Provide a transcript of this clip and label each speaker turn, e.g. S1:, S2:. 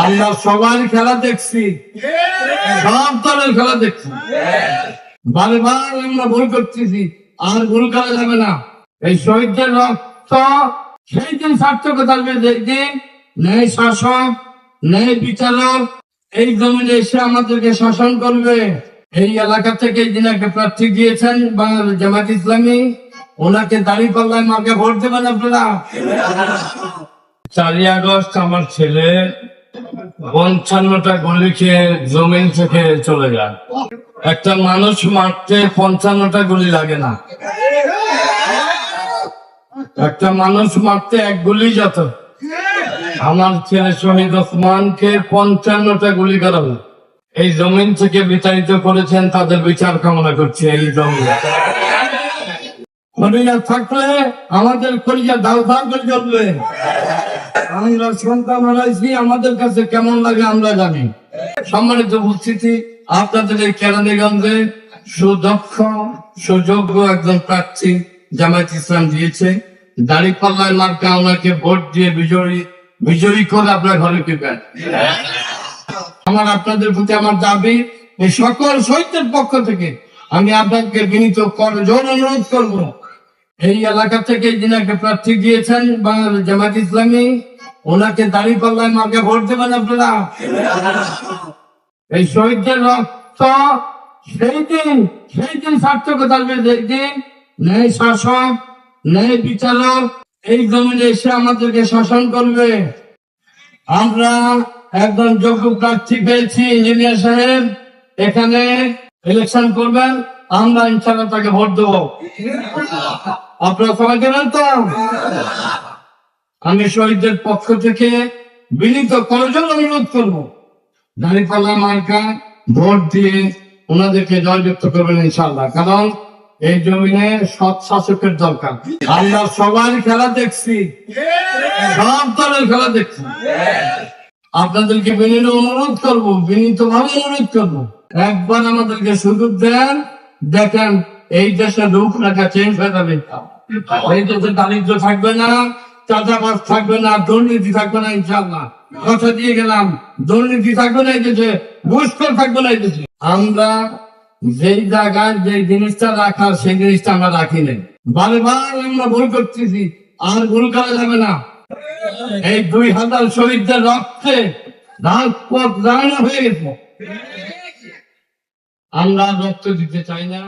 S1: আমরা সবার খেলা দেখছি, সব দলের খেলা দেখছি, বারবার আমরা ভুল করতেছি, আর ভুল করা যাবে না। এই শহীদদের রক্ত সেই দিন সার্থকতা আসবে যেদিন ন্যায় শাসক, ন্যায় বিচারক এই জমিনে এসে আমাদেরকে শাসন করবে। এই এলাকা থেকে এই দিন একটা প্রার্থী দিয়েছেন বাংলাদেশ জামায়াত ইসলামী, ওনাকে দাঁড়িপাল্লায় মাকে ভোট দেবেন আপনারা। 4ই আগস্ট আমার ছেলে 55টা গুলি খেয়ে জমিন থেকে চলে যায়। একটা মানুষ মারতে 55টা গুলি লাগে না, একটা মানুষ মারতে 1 গুলি যত। আমার ছেলে শহীদ ওসমানকে 55টা গুলি করাবে এই জমিন থেকে বিতাড়িত করেছেন, তাদের বিচার কামনা করছে। এই জমিন খনিয়া থাকলে আমাদের কলিজা দাল দাল করে জ্বলবে। আমরা সন্তান হারাইছি, আমাদের কাছে কেমন লাগে আমরা জানি। সম্মানিত উপস্থিতি, আপনাদের এই কেরানীগঞ্জে সুদক্ষ সুযোগ্য একজন প্রার্থী জামায়াত ইসলাম দিয়েছে। দাঁড়িপাল্লায় মার্কা ওনাকে ভোট দিয়ে বিজয়ী করে আপনার ঘরে ফিরবেন। আমার আপনাদের প্রতি আমার দাবি, এই সকল শহীদদের পক্ষ থেকে আমি আপনাকে বিনীত করজোড় অনুরোধ করব, এই এলাকা থেকে এই দিন একটা প্রার্থী দিয়েছেন বাংলাদেশ জামায়াত ইসলামী, ওনাকে দাঁড়িপাল্লায় মাকে ভোট দেবেন আপনারা। এই শহীদদের রক্ত সেই দিন সার্থকতা আসবে যেদিন ন্যায় শাসক, ন্যায় বিচারক এই জমিনে এসে আমাদেরকে শাসন করবে। আমরা একজন যোগ্য প্রার্থী পেয়েছি, ইঞ্জিনিয়ার সাহেব এখানে ইলেকশন করবেন, আমরা ইনশাআল্লাহ তাকে ভোট দেবো। আপনারা সবাই দেবেন তো? আমি শহীদদের পক্ষ থেকে বিনীত করজোড় অনুরোধ করবো, দাঁড়িপাল্লা মার্কা ভোট দিয়ে ওনাদেরকে জয়যুক্ত করবেন ইনশাআল্লাহ। কারণ এই জমিনে সৎ শাসকের দরকার। আমরা সবার খেলা দেখছি, সব দলের খেলা দেখছি। আপনাদেরকে বিনীত অনুরোধ করবো, বিনীতভাবে অনুরোধ করবো, একবার আমাদেরকে সুযোগ দেন। দেখেন এই দেশের রূপরেখা চেঞ্জ হয়ে যাবে। এই দেশে দারিদ্র থাকবে না, চাঁদাবাজ থাকবে না, দুর্নীতি থাকবে না ইনশাআল্লাহ। কথা দিয়ে গেলাম, দুর্নীতি থাকবে না এই দেশে, ঘুষখোর থাকবে না এই দেশে। আমরা যেই জায়গায় যে জিনিসটা রাখার সেই জিনিসটা আমরা রাখি নাই, বারবার আমরা ভুল করতেছি, আর ভুল করা যাবে না। এই 2000 শহীদদের রক্তে রাজপথ রাঙা হয়ে গেছে, আমরা রক্ত দিতে চাই না।